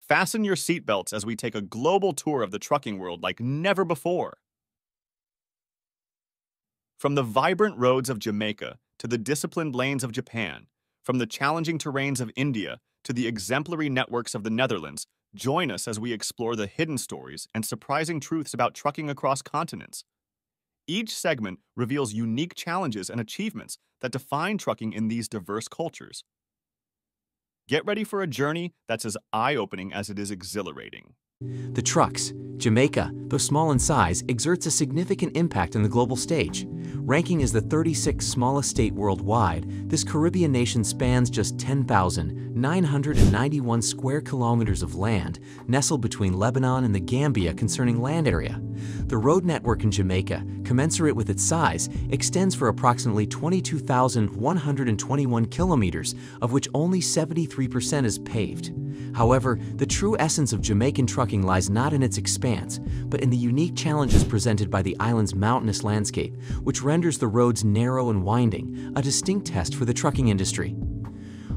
Fasten your seatbelts as we take a global tour of the trucking world like never before. From the vibrant roads of Jamaica to the disciplined lanes of Japan, from the challenging terrains of India to the exemplary networks of the Netherlands, join us as we explore the hidden stories and surprising truths about trucking across continents. Each segment reveals unique challenges and achievements that define trucking in these diverse cultures. Get ready for a journey that's as eye-opening as it is exhilarating. The trucks, Jamaica, though small in size, exerts a significant impact on the global stage. Ranking as the 36th smallest state worldwide, this Caribbean nation spans just 10,991 square kilometers of land, nestled between Lebanon and the Gambia concerning land area. The road network in Jamaica, commensurate with its size, extends for approximately 22,121 kilometers, of which only 73% is paved. However, the true essence of Jamaican trucking lies not in its expanse, but in the unique challenges presented by the island's mountainous landscape, which renders the roads narrow and winding, a distinct test for the trucking industry.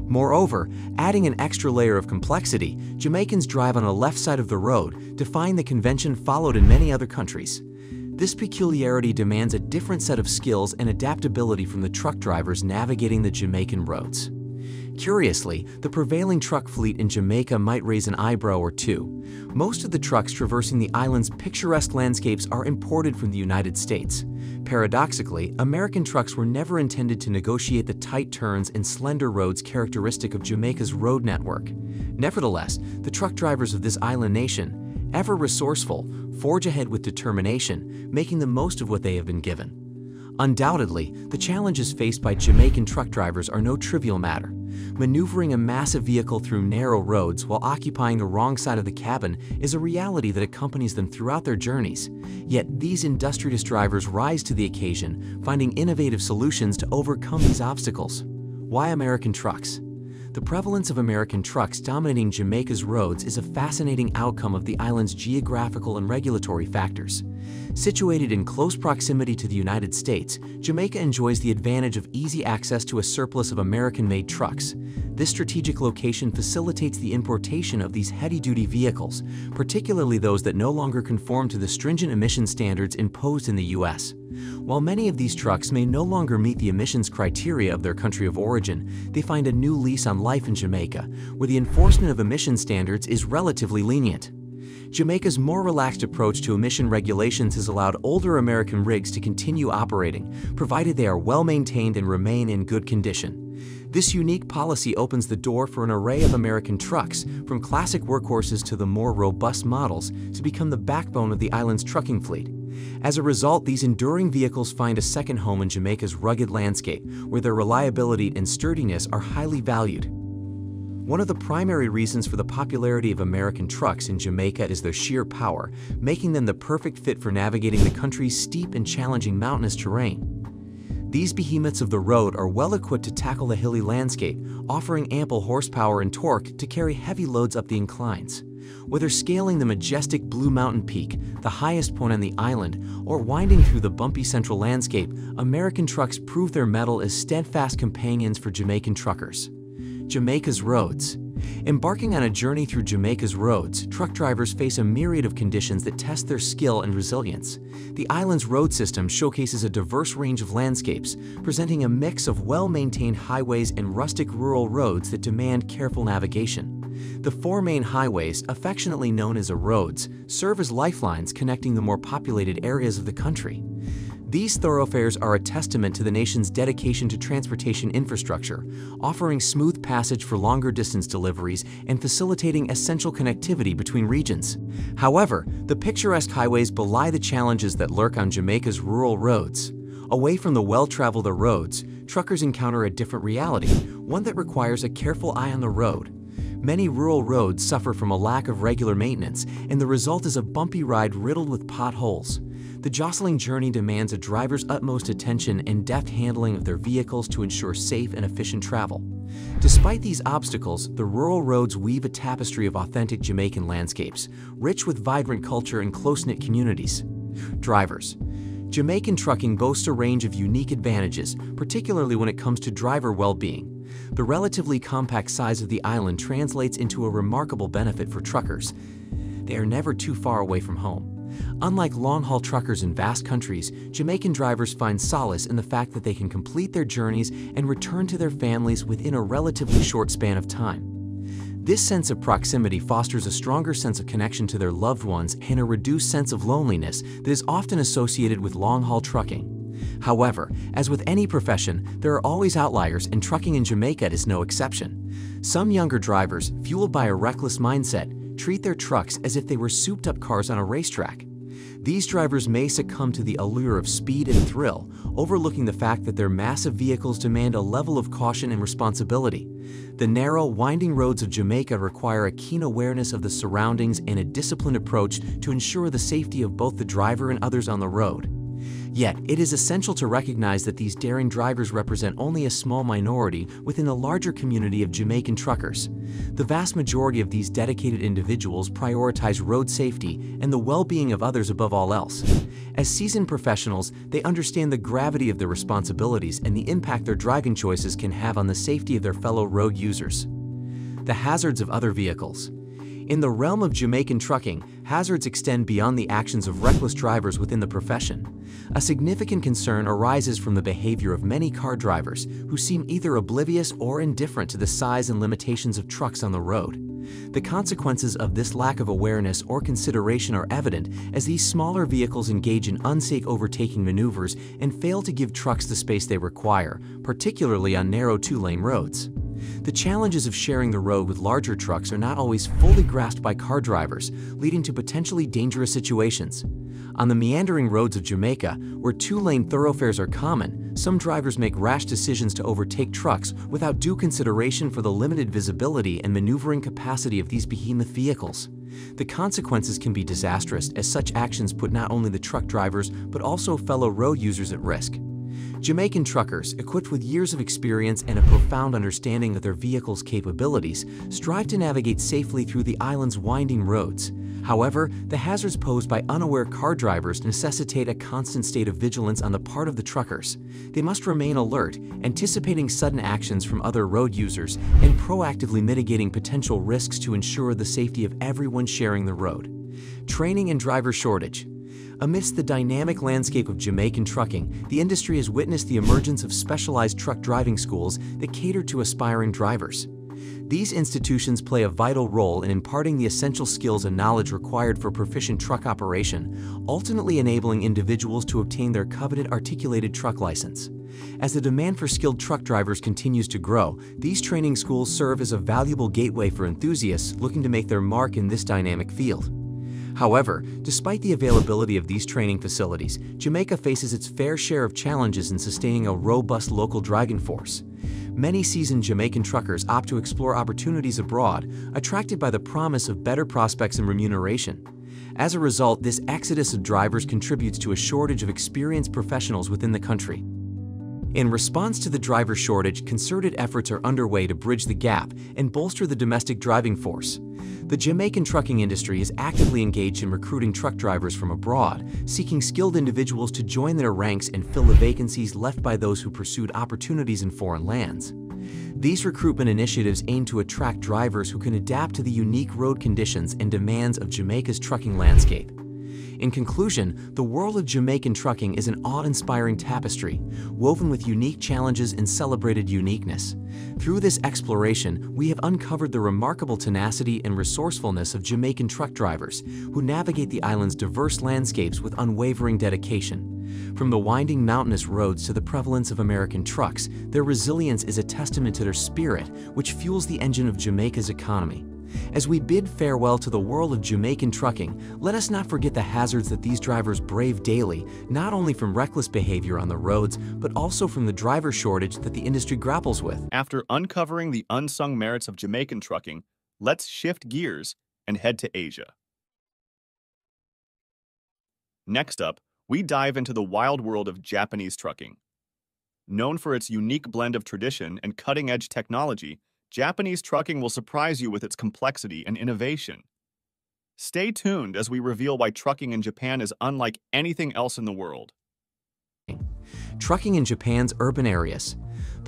Moreover, adding an extra layer of complexity, Jamaicans drive on the left side of the road, defying the convention followed in many other countries. This peculiarity demands a different set of skills and adaptability from the truck drivers navigating the Jamaican roads. Curiously, the prevailing truck fleet in Jamaica might raise an eyebrow or two. Most of the trucks traversing the island's picturesque landscapes are imported from the United States. Paradoxically, American trucks were never intended to negotiate the tight turns and slender roads characteristic of Jamaica's road network. Nevertheless, the truck drivers of this island nation, ever resourceful, forge ahead with determination, making the most of what they have been given. Undoubtedly, the challenges faced by Jamaican truck drivers are no trivial matter. Maneuvering a massive vehicle through narrow roads while occupying the wrong side of the cabin is a reality that accompanies them throughout their journeys. Yet these industrious drivers rise to the occasion, finding innovative solutions to overcome these obstacles. Why American trucks? The prevalence of American trucks dominating Jamaica's roads is a fascinating outcome of the island's geographical and regulatory factors. Situated in close proximity to the United States, Jamaica enjoys the advantage of easy access to a surplus of American-made trucks. This strategic location facilitates the importation of these heavy-duty vehicles, particularly those that no longer conform to the stringent emission standards imposed in the U.S. While many of these trucks may no longer meet the emissions criteria of their country of origin, they find a new lease on life in Jamaica, where the enforcement of emission standards is relatively lenient. Jamaica's more relaxed approach to emission regulations has allowed older American rigs to continue operating, provided they are well maintained and remain in good condition. This unique policy opens the door for an array of American trucks, from classic workhorses to the more robust models, to become the backbone of the island's trucking fleet. As a result, these enduring vehicles find a second home in Jamaica's rugged landscape, where their reliability and sturdiness are highly valued. One of the primary reasons for the popularity of American trucks in Jamaica is their sheer power, making them the perfect fit for navigating the country's steep and challenging mountainous terrain. These behemoths of the road are well equipped to tackle the hilly landscape, offering ample horsepower and torque to carry heavy loads up the inclines. Whether scaling the majestic Blue Mountain Peak, the highest point on the island, or winding through the bumpy central landscape, American trucks prove their mettle as steadfast companions for Jamaican truckers. Jamaica's roads. Embarking on a journey through Jamaica's roads, truck drivers face a myriad of conditions that test their skill and resilience. The island's road system showcases a diverse range of landscapes, presenting a mix of well-maintained highways and rustic rural roads that demand careful navigation. The four main highways, affectionately known as roads, serve as lifelines connecting the more populated areas of the country. These thoroughfares are a testament to the nation's dedication to transportation infrastructure, offering smooth passage for longer distance deliveries and facilitating essential connectivity between regions. However, the picturesque highways belie the challenges that lurk on Jamaica's rural roads. Away from the well-traveled roads, truckers encounter a different reality, one that requires a careful eye on the road. Many rural roads suffer from a lack of regular maintenance, and the result is a bumpy ride riddled with potholes. The jostling journey demands a driver's utmost attention and deft handling of their vehicles to ensure safe and efficient travel. Despite these obstacles, the rural roads weave a tapestry of authentic Jamaican landscapes, rich with vibrant culture and close-knit communities. Drivers. Jamaican trucking boasts a range of unique advantages, particularly when it comes to driver well-being. The relatively compact size of the island translates into a remarkable benefit for truckers. They are never too far away from home. Unlike long-haul truckers in vast countries, Jamaican drivers find solace in the fact that they can complete their journeys and return to their families within a relatively short span of time. This sense of proximity fosters a stronger sense of connection to their loved ones and a reduced sense of loneliness that is often associated with long-haul trucking. However, as with any profession, there are always outliers, and trucking in Jamaica is no exception. Some younger drivers, fueled by a reckless mindset, treat their trucks as if they were souped-up cars on a racetrack. These drivers may succumb to the allure of speed and thrill, overlooking the fact that their massive vehicles demand a level of caution and responsibility. The narrow, winding roads of Jamaica require a keen awareness of the surroundings and a disciplined approach to ensure the safety of both the driver and others on the road. Yet, it is essential to recognize that these daring drivers represent only a small minority within the larger community of Jamaican truckers. The vast majority of these dedicated individuals prioritize road safety and the well-being of others above all else. As seasoned professionals, they understand the gravity of their responsibilities and the impact their driving choices can have on the safety of their fellow road users. The hazards of other vehicles. In the realm of Jamaican trucking, hazards extend beyond the actions of reckless drivers within the profession. A significant concern arises from the behavior of many car drivers who seem either oblivious or indifferent to the size and limitations of trucks on the road. The consequences of this lack of awareness or consideration are evident as these smaller vehicles engage in unsafe overtaking maneuvers and fail to give trucks the space they require, particularly on narrow two-lane roads. The challenges of sharing the road with larger trucks are not always fully grasped by car drivers, leading to potentially dangerous situations. On the meandering roads of Jamaica, where two-lane thoroughfares are common, some drivers make rash decisions to overtake trucks without due consideration for the limited visibility and maneuvering capacity of these behemoth vehicles. The consequences can be disastrous, as such actions put not only the truck drivers but also fellow road users at risk. Jamaican truckers, equipped with years of experience and a profound understanding of their vehicle's capabilities, strive to navigate safely through the island's winding roads. However, the hazards posed by unaware car drivers necessitate a constant state of vigilance on the part of the truckers. They must remain alert, anticipating sudden actions from other road users and proactively mitigating potential risks to ensure the safety of everyone sharing the road. Training and driver shortage. Amidst the dynamic landscape of Jamaican trucking, the industry has witnessed the emergence of specialized truck driving schools that cater to aspiring drivers. These institutions play a vital role in imparting the essential skills and knowledge required for proficient truck operation, ultimately enabling individuals to obtain their coveted articulated truck license. As the demand for skilled truck drivers continues to grow, these training schools serve as a valuable gateway for enthusiasts looking to make their mark in this dynamic field. However, despite the availability of these training facilities, Jamaica faces its fair share of challenges in sustaining a robust local driving force. Many seasoned Jamaican truckers opt to explore opportunities abroad, attracted by the promise of better prospects and remuneration. As a result, this exodus of drivers contributes to a shortage of experienced professionals within the country. In response to the driver shortage, concerted efforts are underway to bridge the gap and bolster the domestic driving force. The Jamaican trucking industry is actively engaged in recruiting truck drivers from abroad, seeking skilled individuals to join their ranks and fill the vacancies left by those who pursued opportunities in foreign lands. These recruitment initiatives aim to attract drivers who can adapt to the unique road conditions and demands of Jamaica's trucking landscape. In conclusion, the world of Jamaican trucking is an awe-inspiring tapestry, woven with unique challenges and celebrated uniqueness. Through this exploration, we have uncovered the remarkable tenacity and resourcefulness of Jamaican truck drivers, who navigate the island's diverse landscapes with unwavering dedication. From the winding mountainous roads to the prevalence of American trucks, their resilience is a testament to their spirit, which fuels the engine of Jamaica's economy. As we bid farewell to the world of Jamaican trucking, let us not forget the hazards that these drivers brave daily, not only from reckless behavior on the roads, but also from the driver shortage that the industry grapples with. After uncovering the unsung merits of Jamaican trucking, let's shift gears and head to Asia. Next up, we dive into the wild world of Japanese trucking. Known for its unique blend of tradition and cutting-edge technology, Japanese trucking will surprise you with its complexity and innovation. Stay tuned as we reveal why trucking in Japan is unlike anything else in the world. Trucking in Japan's urban areas.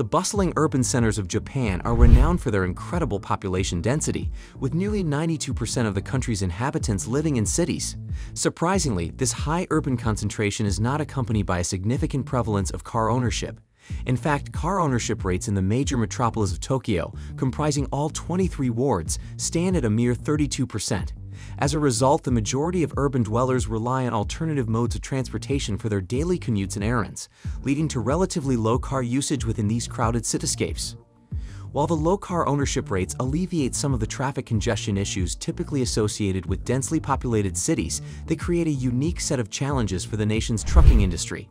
The bustling urban centers of Japan are renowned for their incredible population density, with nearly 92% of the country's inhabitants living in cities. Surprisingly, this high urban concentration is not accompanied by a significant prevalence of car ownership. In fact, car ownership rates in the major metropolis of Tokyo, comprising all 23 wards, stand at a mere 32%. As a result, the majority of urban dwellers rely on alternative modes of transportation for their daily commutes and errands, leading to relatively low car usage within these crowded cityscapes. While the low car ownership rates alleviate some of the traffic congestion issues typically associated with densely populated cities, they create a unique set of challenges for the nation's trucking industry.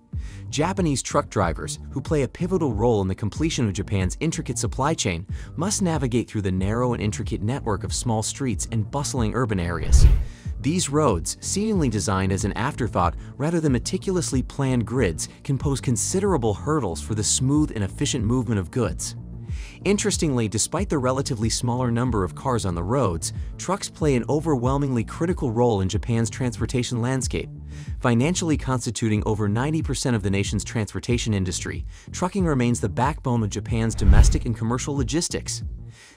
Japanese truck drivers, who play a pivotal role in the completion of Japan's intricate supply chain, must navigate through the narrow and intricate network of small streets and bustling urban areas. These roads, seemingly designed as an afterthought rather than meticulously planned grids, can pose considerable hurdles for the smooth and efficient movement of goods. Interestingly, despite the relatively smaller number of cars on the roads, trucks play an overwhelmingly critical role in Japan's transportation landscape. Financially constituting over 90% of the nation's transportation industry, trucking remains the backbone of Japan's domestic and commercial logistics.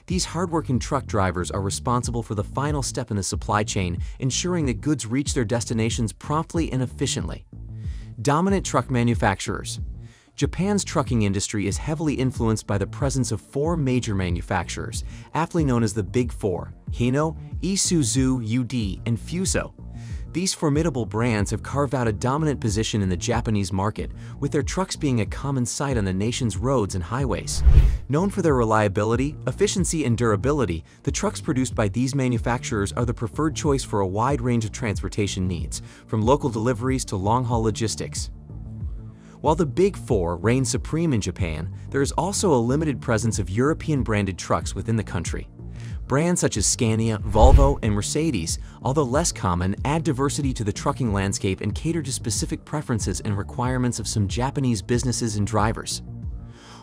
These hardworking truck drivers are responsible for the final step in the supply chain, ensuring that goods reach their destinations promptly and efficiently. Dominant truck manufacturers. Japan's trucking industry is heavily influenced by the presence of four major manufacturers, aptly known as the Big Four: Hino, Isuzu, UD, and Fuso. These formidable brands have carved out a dominant position in the Japanese market, with their trucks being a common sight on the nation's roads and highways. Known for their reliability, efficiency, and durability, the trucks produced by these manufacturers are the preferred choice for a wide range of transportation needs, from local deliveries to long-haul logistics. While the Big Four reign supreme in Japan, there is also a limited presence of European-branded trucks within the country. Brands such as Scania, Volvo, and Mercedes, although less common, add diversity to the trucking landscape and cater to specific preferences and requirements of some Japanese businesses and drivers.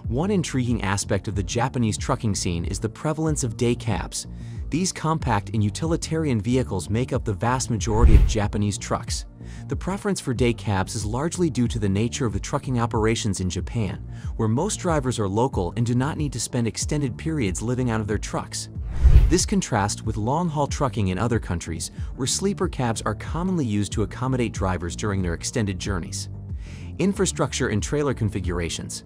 One intriguing aspect of the Japanese trucking scene is the prevalence of day cabs. These compact and utilitarian vehicles make up the vast majority of Japanese trucks. The preference for day cabs is largely due to the nature of the trucking operations in Japan, where most drivers are local and do not need to spend extended periods living out of their trucks. This contrasts with long-haul trucking in other countries, where sleeper cabs are commonly used to accommodate drivers during their extended journeys. Infrastructure and trailer configurations.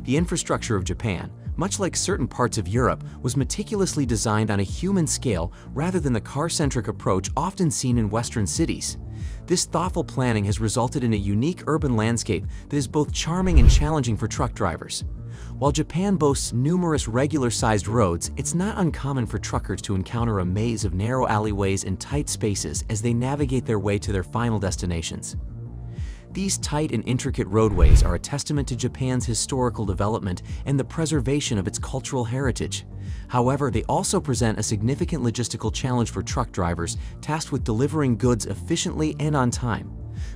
The infrastructure of Japan, much like certain parts of Europe, was meticulously designed on a human scale rather than the car-centric approach often seen in Western cities. This thoughtful planning has resulted in a unique urban landscape that is both charming and challenging for truck drivers. While Japan boasts numerous regular-sized roads, it's not uncommon for truckers to encounter a maze of narrow alleyways and tight spaces as they navigate their way to their final destinations. These tight and intricate roadways are a testament to Japan's historical development and the preservation of its cultural heritage. However, they also present a significant logistical challenge for truck drivers tasked with delivering goods efficiently and on time.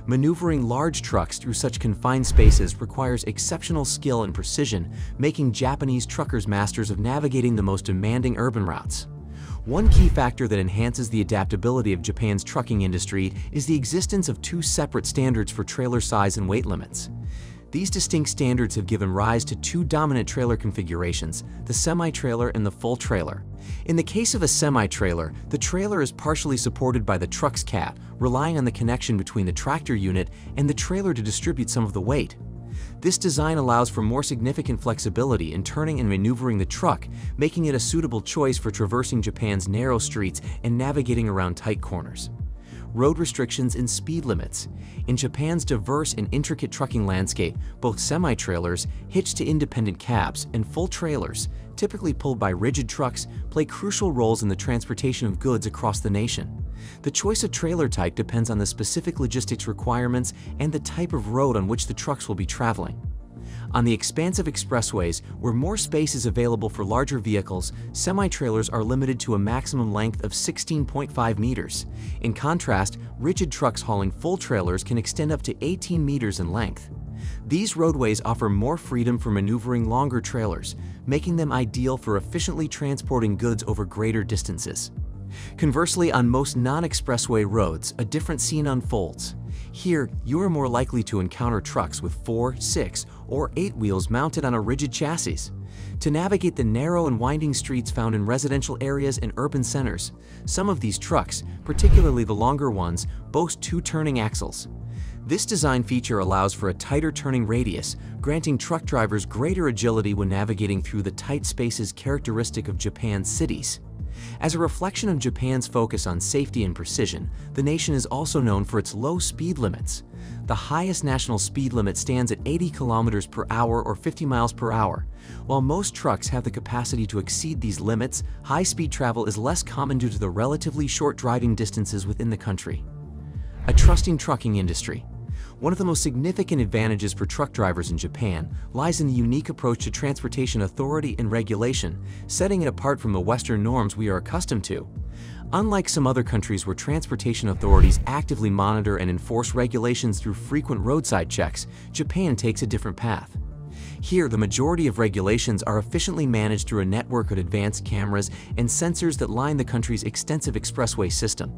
Maneuvering large trucks through such confined spaces requires exceptional skill and precision, making Japanese truckers masters of navigating the most demanding urban routes. One key factor that enhances the adaptability of Japan's trucking industry is the existence of two separate standards for trailer size and weight limits. These distinct standards have given rise to two dominant trailer configurations, the semi-trailer and the full trailer. In the case of a semi-trailer, the trailer is partially supported by the truck's cab, relying on the connection between the tractor unit and the trailer to distribute some of the weight. This design allows for more significant flexibility in turning and maneuvering the truck, making it a suitable choice for traversing Japan's narrow streets and navigating around tight corners. Road restrictions and speed limits. In Japan's diverse and intricate trucking landscape, both semi-trailers, hitched to independent cabs, and full trailers, typically pulled by rigid trucks, play crucial roles in the transportation of goods across the nation. The choice of trailer type depends on the specific logistics requirements and the type of road on which the trucks will be traveling. On the expansive expressways, where more space is available for larger vehicles, semi-trailers are limited to a maximum length of 16.5 meters. In contrast, rigid trucks hauling full trailers can extend up to 18 meters in length. These roadways offer more freedom for maneuvering longer trailers, making them ideal for efficiently transporting goods over greater distances. Conversely, on most non-expressway roads, a different scene unfolds. Here, you are more likely to encounter trucks with 4, 6, or 8 wheels mounted on a rigid chassis. To navigate the narrow and winding streets found in residential areas and urban centers, some of these trucks, particularly the longer ones, boast 2 turning axles. This design feature allows for a tighter turning radius, granting truck drivers greater agility when navigating through the tight spaces characteristic of Japan's cities. As a reflection of Japan's focus on safety and precision, the nation is also known for its low speed limits. The highest national speed limit stands at 80 kilometers per hour or 50 miles per hour. While most trucks have the capacity to exceed these limits, high-speed travel is less common due to the relatively short driving distances within the country. A trusting trucking industry. One of the most significant advantages for truck drivers in Japan lies in the unique approach to transportation authority and regulation, setting it apart from the Western norms we are accustomed to. Unlike some other countries where transportation authorities actively monitor and enforce regulations through frequent roadside checks, Japan takes a different path. Here, the majority of regulations are efficiently managed through a network of advanced cameras and sensors that line the country's extensive expressway system.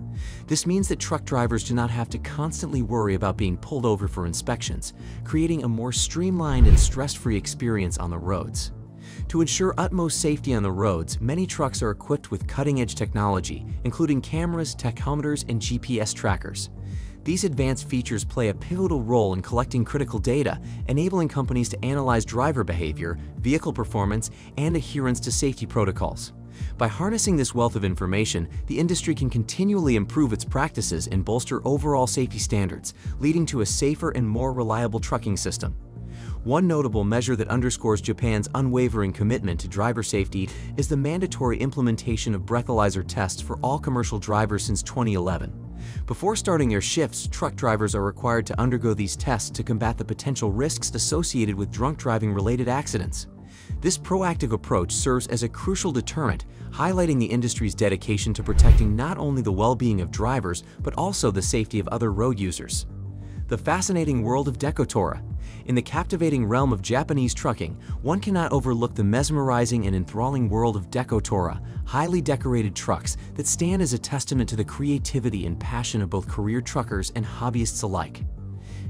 This means that truck drivers do not have to constantly worry about being pulled over for inspections, creating a more streamlined and stress-free experience on the roads. To ensure utmost safety on the roads, many trucks are equipped with cutting-edge technology, including cameras, tachometers, and GPS trackers. These advanced features play a pivotal role in collecting critical data, enabling companies to analyze driver behavior, vehicle performance, and adherence to safety protocols. By harnessing this wealth of information, the industry can continually improve its practices and bolster overall safety standards, leading to a safer and more reliable trucking system. One notable measure that underscores Japan's unwavering commitment to driver safety is the mandatory implementation of breathalyzer tests for all commercial drivers since 2011. Before starting their shifts, truck drivers are required to undergo these tests to combat the potential risks associated with drunk driving-related accidents. This proactive approach serves as a crucial deterrent, highlighting the industry's dedication to protecting not only the well-being of drivers, but also the safety of other road users. The fascinating world of decotora. In the captivating realm of Japanese trucking, one cannot overlook the mesmerizing and enthralling world of decotora, highly decorated trucks that stand as a testament to the creativity and passion of both career truckers and hobbyists alike.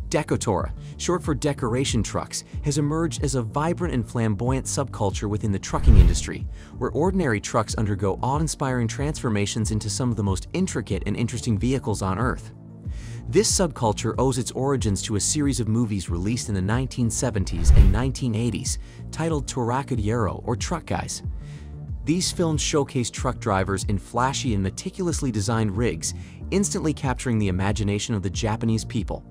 Decotora, short for decoration trucks, has emerged as a vibrant and flamboyant subculture within the trucking industry, where ordinary trucks undergo awe-inspiring transformations into some of the most intricate and interesting vehicles on Earth. This subculture owes its origins to a series of movies released in the 1970s and 1980s, titled Torakadero or Truck Guys. These films showcase truck drivers in flashy and meticulously designed rigs, instantly capturing the imagination of the Japanese people.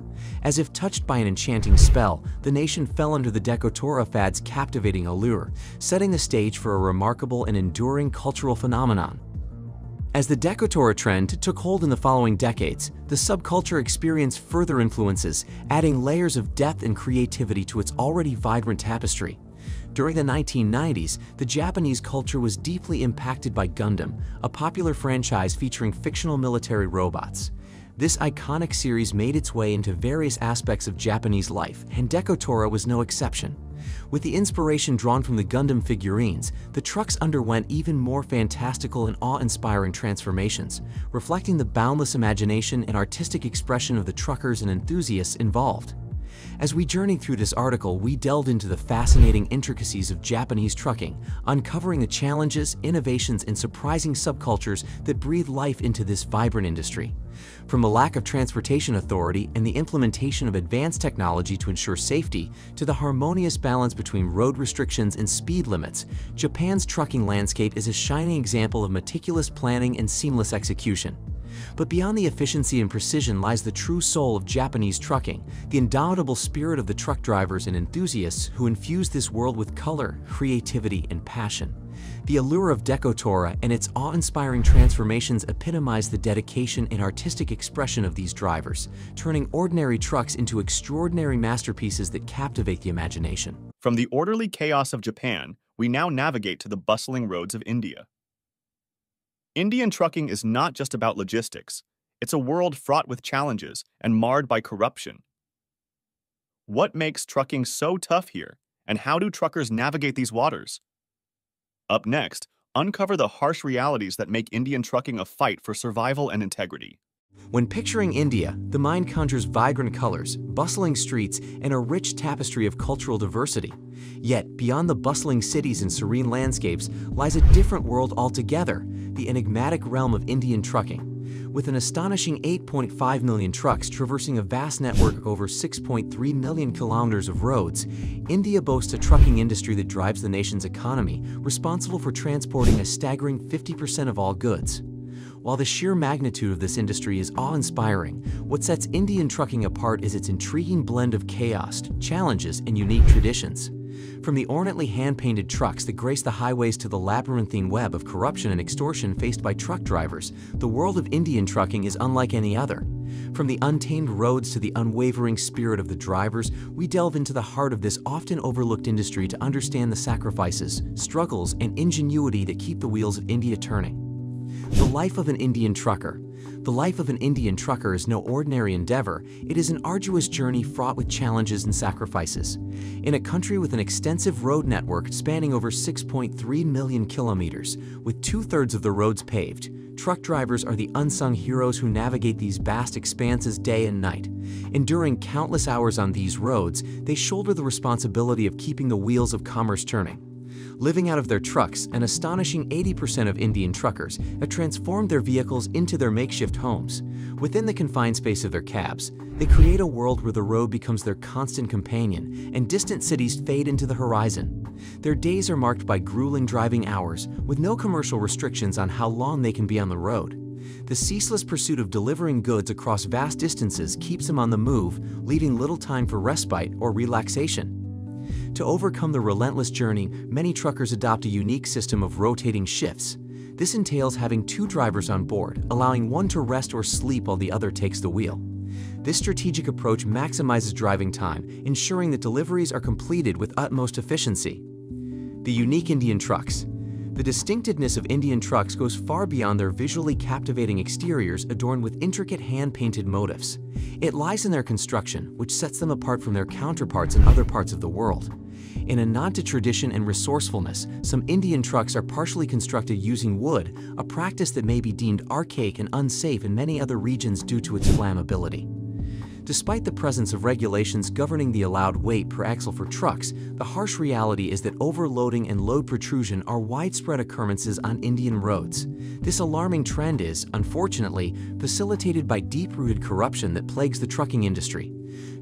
As if touched by an enchanting spell, the nation fell under the decotora fad's captivating allure, setting the stage for a remarkable and enduring cultural phenomenon. As the decotora trend took hold in the following decades, the subculture experienced further influences, adding layers of depth and creativity to its already vibrant tapestry. During the 1990s, the Japanese culture was deeply impacted by Gundam, a popular franchise featuring fictional military robots. This iconic series made its way into various aspects of Japanese life, and decotora was no exception. With the inspiration drawn from the Gundam figurines, the trucks underwent even more fantastical and awe-inspiring transformations, reflecting the boundless imagination and artistic expression of the truckers and enthusiasts involved. As we journeyed through this article, we delved into the fascinating intricacies of Japanese trucking, uncovering the challenges, innovations, and surprising subcultures that breathe life into this vibrant industry. From the lack of transportation authority and the implementation of advanced technology to ensure safety, to the harmonious balance between road restrictions and speed limits, Japan's trucking landscape is a shining example of meticulous planning and seamless execution. But beyond the efficiency and precision lies the true soul of Japanese trucking, the indomitable spirit of the truck drivers and enthusiasts who infuse this world with color, creativity, and passion. The allure of decotora and its awe-inspiring transformations epitomize the dedication and artistic expression of these drivers, turning ordinary trucks into extraordinary masterpieces that captivate the imagination. From the orderly chaos of Japan, we now navigate to the bustling roads of India. Indian trucking is not just about logistics. It's a world fraught with challenges and marred by corruption. What makes trucking so tough here, and how do truckers navigate these waters? Up next, uncover the harsh realities that make Indian trucking a fight for survival and integrity. When picturing India, the mind conjures vibrant colors, bustling streets, and a rich tapestry of cultural diversity. Yet, beyond the bustling cities and serene landscapes lies a different world altogether, the enigmatic realm of Indian trucking. With an astonishing 8.5 million trucks traversing a vast network of over 6.3 million kilometers of roads, India boasts a trucking industry that drives the nation's economy, responsible for transporting a staggering 50% of all goods. While the sheer magnitude of this industry is awe-inspiring, what sets Indian trucking apart is its intriguing blend of chaos, challenges, and unique traditions. From the ornately hand-painted trucks that grace the highways to the labyrinthine web of corruption and extortion faced by truck drivers, the world of Indian trucking is unlike any other. From the untamed roads to the unwavering spirit of the drivers, we delve into the heart of this often overlooked industry to understand the sacrifices, struggles, and ingenuity that keep the wheels of India turning. The life of an Indian trucker. The life of an Indian trucker is no ordinary endeavor. It is an arduous journey fraught with challenges and sacrifices. In a country with an extensive road network spanning over 6.3 million kilometers, with 2/3 of the roads paved, truck drivers are the unsung heroes who navigate these vast expanses day and night. Enduring countless hours on these roads, they shoulder the responsibility of keeping the wheels of commerce turning. Living out of their trucks, an astonishing 80% of Indian truckers have transformed their vehicles into their makeshift homes. Within the confined space of their cabs, they create a world where the road becomes their constant companion and distant cities fade into the horizon. Their days are marked by grueling driving hours, with no commercial restrictions on how long they can be on the road. The ceaseless pursuit of delivering goods across vast distances keeps them on the move, leaving little time for respite or relaxation. To overcome the relentless journey, many truckers adopt a unique system of rotating shifts. This entails having 2 drivers on board, allowing one to rest or sleep while the other takes the wheel. This strategic approach maximizes driving time, ensuring that deliveries are completed with utmost efficiency. The unique Indian trucks. The distinctiveness of Indian trucks goes far beyond their visually captivating exteriors adorned with intricate hand-painted motifs. It lies in their construction, which sets them apart from their counterparts in other parts of the world. In a nod to tradition and resourcefulness, some Indian trucks are partially constructed using wood, a practice that may be deemed archaic and unsafe in many other regions due to its flammability. Despite the presence of regulations governing the allowed weight per axle for trucks, the harsh reality is that overloading and load protrusion are widespread occurrences on Indian roads. This alarming trend is, unfortunately, facilitated by deep-rooted corruption that plagues the trucking industry.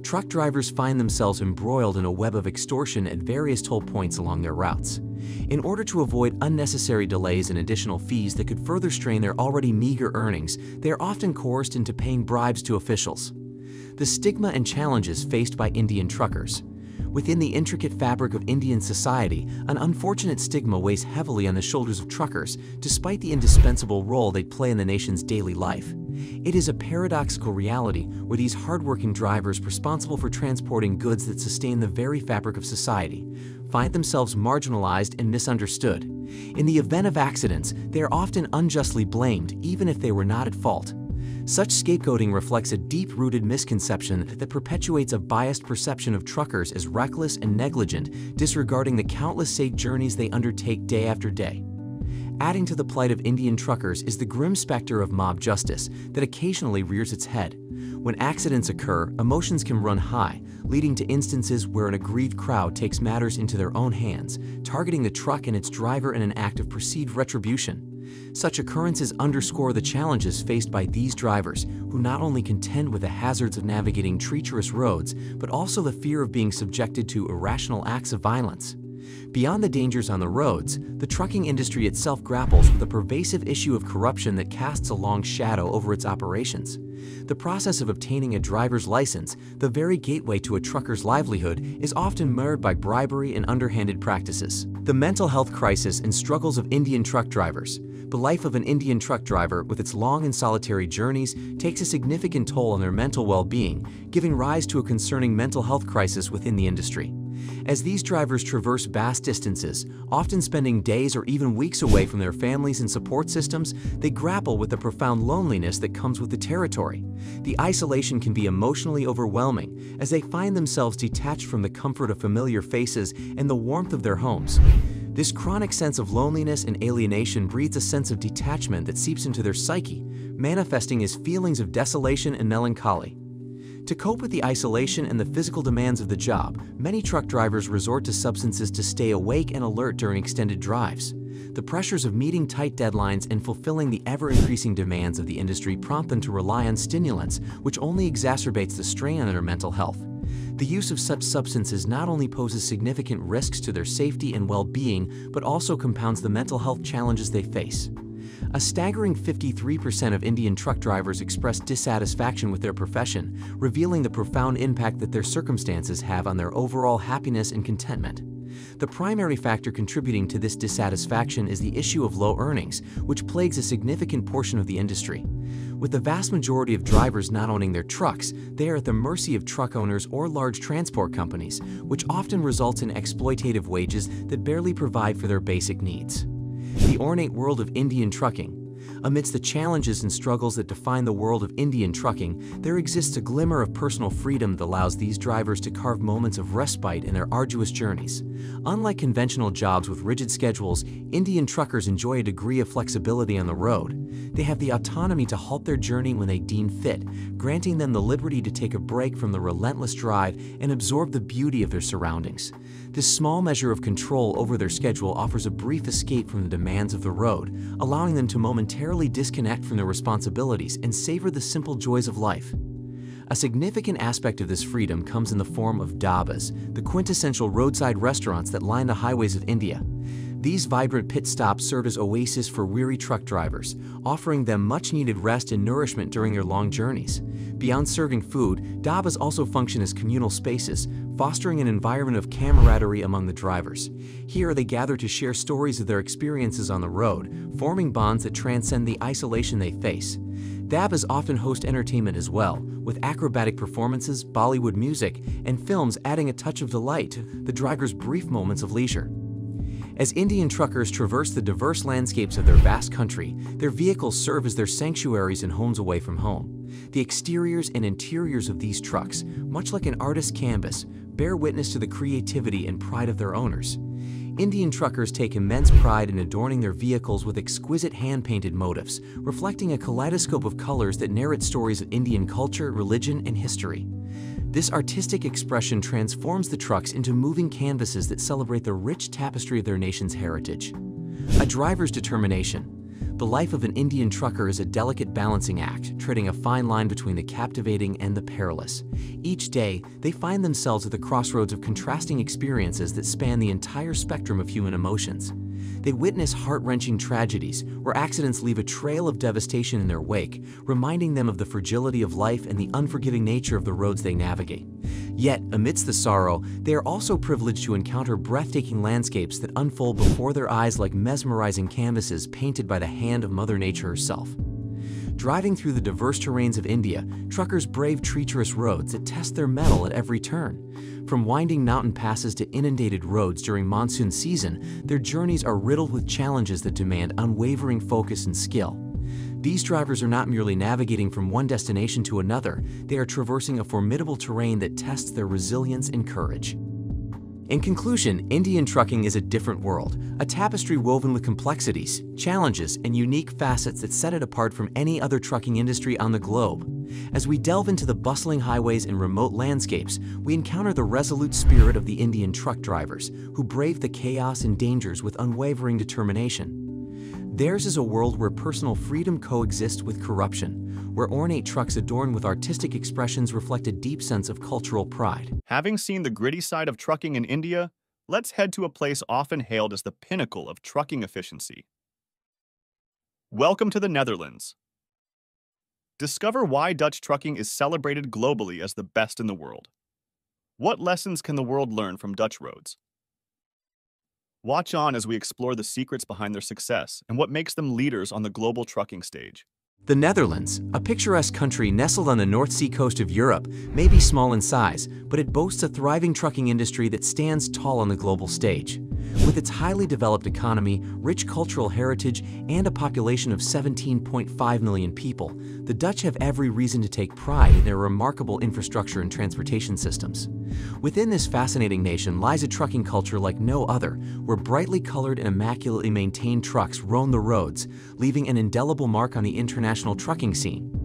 Truck drivers find themselves embroiled in a web of extortion at various toll points along their routes. In order to avoid unnecessary delays and additional fees that could further strain their already meager earnings, they are often coerced into paying bribes to officials. The stigma and challenges faced by Indian truckers. Within the intricate fabric of Indian society, an unfortunate stigma weighs heavily on the shoulders of truckers, despite the indispensable role they play in the nation's daily life. It is a paradoxical reality where these hardworking drivers responsible for transporting goods that sustain the very fabric of society find themselves marginalized and misunderstood. In the event of accidents, they are often unjustly blamed, even if they were not at fault. Such scapegoating reflects a deep-rooted misconception that perpetuates a biased perception of truckers as reckless and negligent, disregarding the countless safe journeys they undertake day after day. Adding to the plight of Indian truckers is the grim specter of mob justice that occasionally rears its head. When accidents occur, emotions can run high, leading to instances where an aggrieved crowd takes matters into their own hands, targeting the truck and its driver in an act of perceived retribution. Such occurrences underscore the challenges faced by these drivers, who not only contend with the hazards of navigating treacherous roads, but also the fear of being subjected to irrational acts of violence. Beyond the dangers on the roads, the trucking industry itself grapples with a pervasive issue of corruption that casts a long shadow over its operations. The process of obtaining a driver's license, the very gateway to a trucker's livelihood, is often marred by bribery and underhanded practices. The mental health crisis and struggles of Indian truck drivers. The life of an Indian truck driver, with its long and solitary journeys, takes a significant toll on their mental well-being, giving rise to a concerning mental health crisis within the industry. As these drivers traverse vast distances, often spending days or even weeks away from their families and support systems, they grapple with the profound loneliness that comes with the territory. The isolation can be emotionally overwhelming, as they find themselves detached from the comfort of familiar faces and the warmth of their homes. This chronic sense of loneliness and alienation breeds a sense of detachment that seeps into their psyche, manifesting as feelings of desolation and melancholy. To cope with the isolation and the physical demands of the job, many truck drivers resort to substances to stay awake and alert during extended drives. The pressures of meeting tight deadlines and fulfilling the ever-increasing demands of the industry prompt them to rely on stimulants, which only exacerbates the strain on their mental health. The use of such substances not only poses significant risks to their safety and well-being, but also compounds the mental health challenges they face. A staggering 53% of Indian truck drivers express dissatisfaction with their profession, revealing the profound impact that their circumstances have on their overall happiness and contentment. The primary factor contributing to this dissatisfaction is the issue of low earnings, which plagues a significant portion of the industry. With the vast majority of drivers not owning their trucks, they are at the mercy of truck owners or large transport companies, which often results in exploitative wages that barely provide for their basic needs. The ornate world of Indian trucking. Amidst the challenges and struggles that define the world of Indian trucking, there exists a glimmer of personal freedom that allows these drivers to carve moments of respite in their arduous journeys. Unlike conventional jobs with rigid schedules, Indian truckers enjoy a degree of flexibility on the road. They have the autonomy to halt their journey when they deem fit, granting them the liberty to take a break from the relentless drive and absorb the beauty of their surroundings. This small measure of control over their schedule offers a brief escape from the demands of the road, allowing them to momentarily disconnect from their responsibilities and savor the simple joys of life. A significant aspect of this freedom comes in the form of dhabas, the quintessential roadside restaurants that line the highways of India. These vibrant pit stops serve as oases for weary truck drivers, offering them much-needed rest and nourishment during their long journeys. Beyond serving food, dhabas also function as communal spaces, fostering an environment of camaraderie among the drivers. Here they gather to share stories of their experiences on the road, forming bonds that transcend the isolation they face. Dhabas often host entertainment as well, with acrobatic performances, Bollywood music, and films adding a touch of delight to the drivers' brief moments of leisure. As Indian truckers traverse the diverse landscapes of their vast country, their vehicles serve as their sanctuaries and homes away from home. The exteriors and interiors of these trucks, much like an artist's canvas, bear witness to the creativity and pride of their owners. Indian truckers take immense pride in adorning their vehicles with exquisite hand-painted motifs, reflecting a kaleidoscope of colors that narrate stories of Indian culture, religion, and history. This artistic expression transforms the trucks into moving canvases that celebrate the rich tapestry of their nation's heritage. A driver's determination. The life of an Indian trucker is a delicate balancing act, treading a fine line between the captivating and the perilous. Each day, they find themselves at the crossroads of contrasting experiences that span the entire spectrum of human emotions. They witness heart-wrenching tragedies, where accidents leave a trail of devastation in their wake, reminding them of the fragility of life and the unforgiving nature of the roads they navigate. Yet, amidst the sorrow, they are also privileged to encounter breathtaking landscapes that unfold before their eyes like mesmerizing canvases painted by the hand of Mother Nature herself. Driving through the diverse terrains of India, truckers brave treacherous roads that test their mettle at every turn. From winding mountain passes to inundated roads during monsoon season, their journeys are riddled with challenges that demand unwavering focus and skill. These drivers are not merely navigating from one destination to another, they are traversing a formidable terrain that tests their resilience and courage. In conclusion, Indian trucking is a different world, a tapestry woven with complexities, challenges, and unique facets that set it apart from any other trucking industry on the globe. As we delve into the bustling highways and remote landscapes, we encounter the resolute spirit of the Indian truck drivers, who brave the chaos and dangers with unwavering determination. Theirs is a world where personal freedom coexists with corruption, where ornate trucks adorned with artistic expressions reflect a deep sense of cultural pride. Having seen the gritty side of trucking in India, let's head to a place often hailed as the pinnacle of trucking efficiency. Welcome to the Netherlands. Discover why Dutch trucking is celebrated globally as the best in the world. What lessons can the world learn from Dutch roads? Watch on as we explore the secrets behind their success and what makes them leaders on the global trucking stage. The Netherlands, a picturesque country nestled on the North Sea coast of Europe, may be small in size, but it boasts a thriving trucking industry that stands tall on the global stage. With its highly developed economy, rich cultural heritage, and a population of 17.5 million people, the Dutch have every reason to take pride in their remarkable infrastructure and transportation systems. Within this fascinating nation lies a trucking culture like no other, where brightly colored and immaculately maintained trucks roam the roads, leaving an indelible mark on the international trucking scene.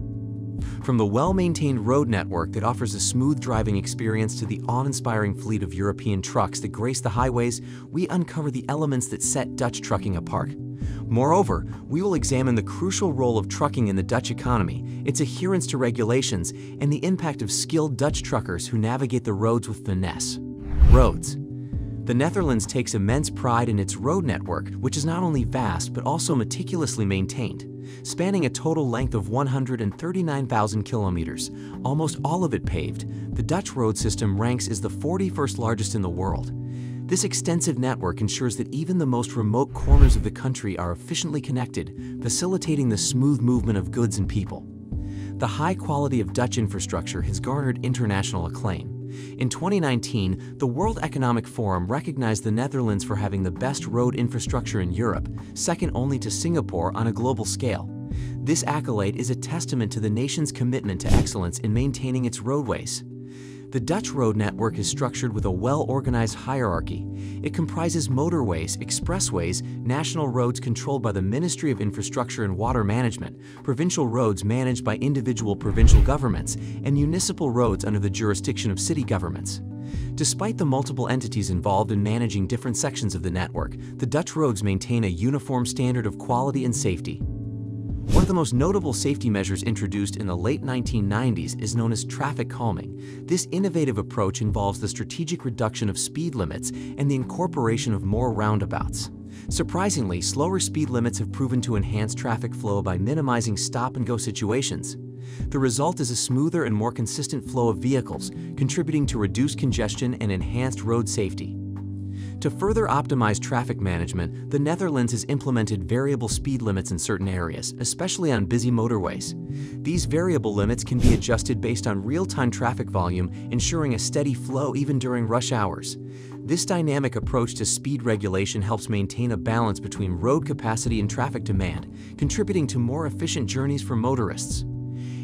From the well-maintained road network that offers a smooth driving experience to the awe-inspiring fleet of European trucks that grace the highways, we uncover the elements that set Dutch trucking apart. Moreover, we will examine the crucial role of trucking in the Dutch economy, its adherence to regulations, and the impact of skilled Dutch truckers who navigate the roads with finesse. Roads. The Netherlands takes immense pride in its road network, which is not only vast but also meticulously maintained. Spanning a total length of 139,000 kilometers, almost all of it paved, the Dutch road system ranks as the 41st largest in the world. This extensive network ensures that even the most remote corners of the country are efficiently connected, facilitating the smooth movement of goods and people. The high quality of Dutch infrastructure has garnered international acclaim. In 2019, the World Economic Forum recognized the Netherlands for having the best road infrastructure in Europe, second only to Singapore on a global scale. This accolade is a testament to the nation's commitment to excellence in maintaining its roadways. The Dutch road network is structured with a well-organized hierarchy. It comprises motorways, expressways, national roads controlled by the Ministry of Infrastructure and Water Management, provincial roads managed by individual provincial governments, and municipal roads under the jurisdiction of city governments. Despite the multiple entities involved in managing different sections of the network, the Dutch roads maintain a uniform standard of quality and safety. One of the most notable safety measures introduced in the late 1990s is known as traffic calming. This innovative approach involves the strategic reduction of speed limits and the incorporation of more roundabouts. Surprisingly, slower speed limits have proven to enhance traffic flow by minimizing stop-and-go situations. The result is a smoother and more consistent flow of vehicles, contributing to reduced congestion and enhanced road safety. To further optimize traffic management, the Netherlands has implemented variable speed limits in certain areas, especially on busy motorways. These variable limits can be adjusted based on real-time traffic volume, ensuring a steady flow even during rush hours. This dynamic approach to speed regulation helps maintain a balance between road capacity and traffic demand, contributing to more efficient journeys for motorists.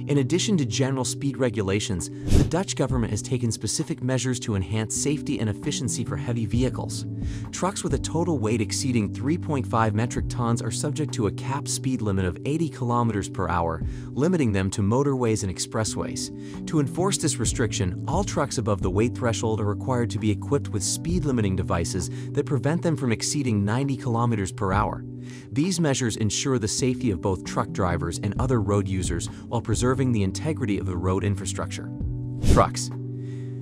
In addition to general speed regulations, the Dutch government has taken specific measures to enhance safety and efficiency for heavy vehicles. Trucks with a total weight exceeding 3.5 metric tons are subject to a capped speed limit of 80 kilometers per hour, limiting them to motorways and expressways. To enforce this restriction, all trucks above the weight threshold are required to be equipped with speed-limiting devices that prevent them from exceeding 90 kilometers per hour. These measures ensure the safety of both truck drivers and other road users while preserving the integrity of the road infrastructure. Trucks.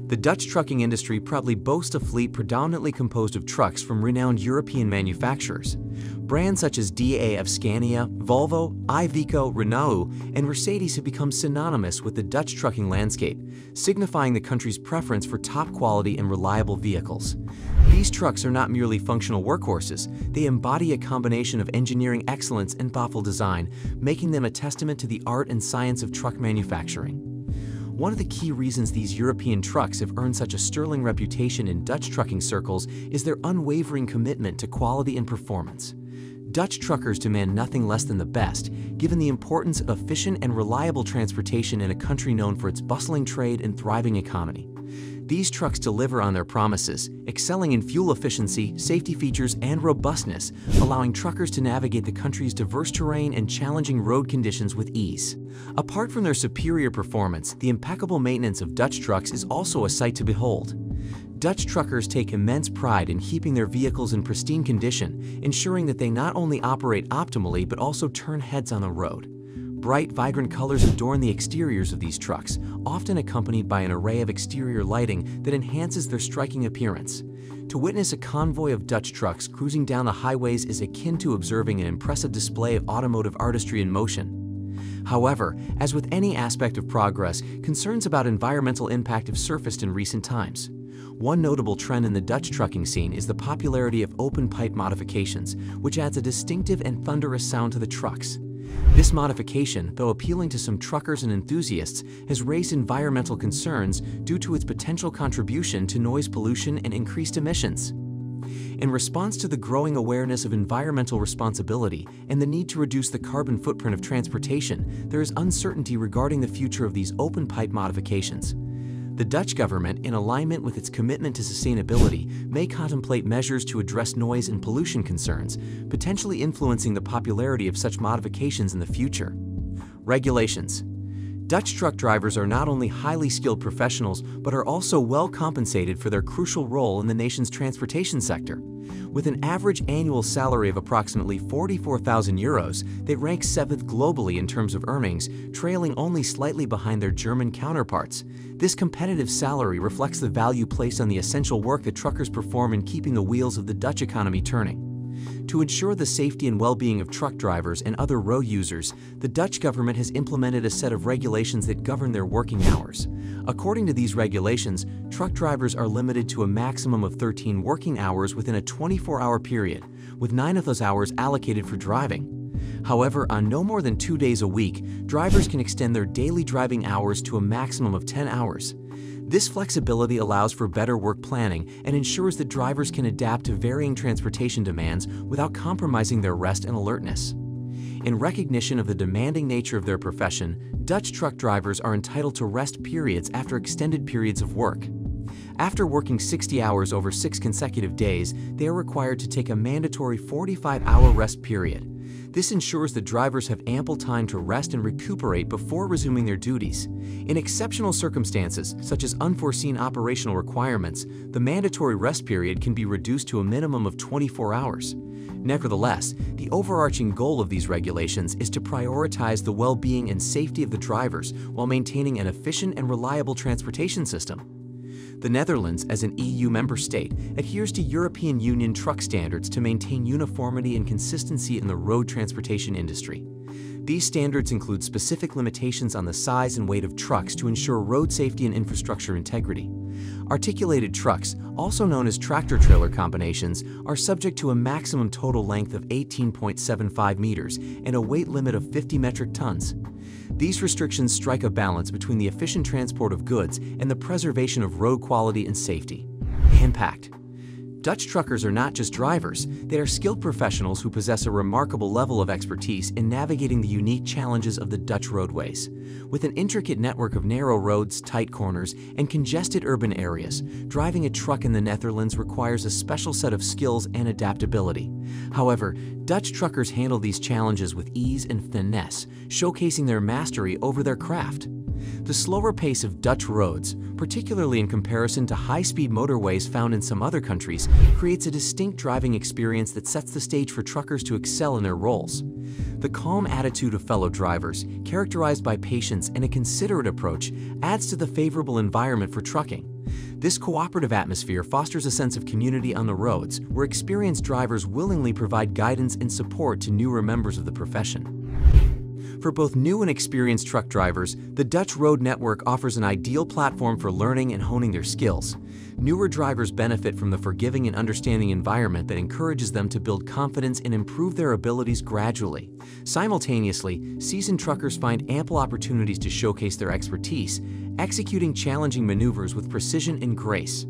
The Dutch trucking industry proudly boasts a fleet predominantly composed of trucks from renowned European manufacturers. Brands such as DAF Scania, Volvo, Iveco, Renault, and Mercedes have become synonymous with the Dutch trucking landscape, signifying the country's preference for top-quality and reliable vehicles. These trucks are not merely functional workhorses, they embody a combination of engineering excellence and thoughtful design, making them a testament to the art and science of truck manufacturing. One of the key reasons these European trucks have earned such a sterling reputation in Dutch trucking circles is their unwavering commitment to quality and performance. Dutch truckers demand nothing less than the best, given the importance of efficient and reliable transportation in a country known for its bustling trade and thriving economy. These trucks deliver on their promises, excelling in fuel efficiency, safety features, and robustness, allowing truckers to navigate the country's diverse terrain and challenging road conditions with ease. Apart from their superior performance, the impeccable maintenance of Dutch trucks is also a sight to behold. Dutch truckers take immense pride in keeping their vehicles in pristine condition, ensuring that they not only operate optimally but also turn heads on the road. Bright, vibrant colors adorn the exteriors of these trucks, often accompanied by an array of exterior lighting that enhances their striking appearance. To witness a convoy of Dutch trucks cruising down the highways is akin to observing an impressive display of automotive artistry in motion. However, as with any aspect of progress, concerns about environmental impact have surfaced in recent times. One notable trend in the Dutch trucking scene is the popularity of open-pipe modifications, which adds a distinctive and thunderous sound to the trucks. This modification, though appealing to some truckers and enthusiasts, has raised environmental concerns due to its potential contribution to noise pollution and increased emissions. In response to the growing awareness of environmental responsibility and the need to reduce the carbon footprint of transportation, there is uncertainty regarding the future of these open-pipe modifications. The Dutch government, in alignment with its commitment to sustainability, may contemplate measures to address noise and pollution concerns, potentially influencing the popularity of such modifications in the future. Regulations. Dutch truck drivers are not only highly skilled professionals, but are also well compensated for their crucial role in the nation's transportation sector. With an average annual salary of approximately €44,000, they rank 7th globally in terms of earnings, trailing only slightly behind their German counterparts. This competitive salary reflects the value placed on the essential work that truckers perform in keeping the wheels of the Dutch economy turning. To ensure the safety and well-being of truck drivers and other road users, the Dutch government has implemented a set of regulations that govern their working hours. According to these regulations, truck drivers are limited to a maximum of 13 working hours within a 24-hour period, with 9 of those hours allocated for driving. However, on no more than 2 days a week, drivers can extend their daily driving hours to a maximum of 10 hours. This flexibility allows for better work planning and ensures that drivers can adapt to varying transportation demands without compromising their rest and alertness. In recognition of the demanding nature of their profession, Dutch truck drivers are entitled to rest periods after extended periods of work. After working 60 hours over 6 consecutive days, they are required to take a mandatory 45-hour rest period. This ensures that drivers have ample time to rest and recuperate before resuming their duties. In exceptional circumstances, such as unforeseen operational requirements, the mandatory rest period can be reduced to a minimum of 24 hours. Nevertheless, the overarching goal of these regulations is to prioritize the well-being and safety of the drivers while maintaining an efficient and reliable transportation system. The Netherlands, as an EU member state, adheres to European Union truck standards to maintain uniformity and consistency in the road transportation industry. These standards include specific limitations on the size and weight of trucks to ensure road safety and infrastructure integrity. Articulated trucks, also known as tractor-trailer combinations, are subject to a maximum total length of 18.75 meters and a weight limit of 50 metric tons. These restrictions strike a balance between the efficient transport of goods and the preservation of road quality and safety. Impact. Dutch truckers are not just drivers, they are skilled professionals who possess a remarkable level of expertise in navigating the unique challenges of the Dutch roadways. With an intricate network of narrow roads, tight corners, and congested urban areas, driving a truck in the Netherlands requires a special set of skills and adaptability. However, Dutch truckers handle these challenges with ease and finesse, showcasing their mastery over their craft. The slower pace of Dutch roads, particularly in comparison to high-speed motorways found in some other countries, creates a distinct driving experience that sets the stage for truckers to excel in their roles. The calm attitude of fellow drivers, characterized by patience and a considerate approach, adds to the favorable environment for trucking. This cooperative atmosphere fosters a sense of community on the roads, where experienced drivers willingly provide guidance and support to newer members of the profession. For both new and experienced truck drivers, the Dutch road network offers an ideal platform for learning and honing their skills. Newer drivers benefit from the forgiving and understanding environment that encourages them to build confidence and improve their abilities gradually. Simultaneously, seasoned truckers find ample opportunities to showcase their expertise, executing challenging maneuvers with precision and grace.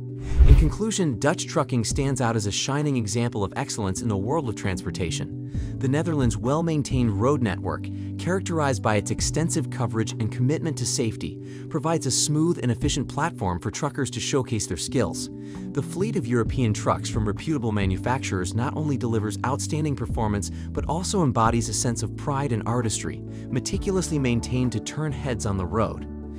In conclusion, Dutch trucking stands out as a shining example of excellence in the world of transportation. The Netherlands' well-maintained road network, characterized by its extensive coverage and commitment to safety, provides a smooth and efficient platform for truckers to showcase their skills. The fleet of European trucks from reputable manufacturers not only delivers outstanding performance, but also embodies a sense of pride and artistry, meticulously maintained to turn heads on the road.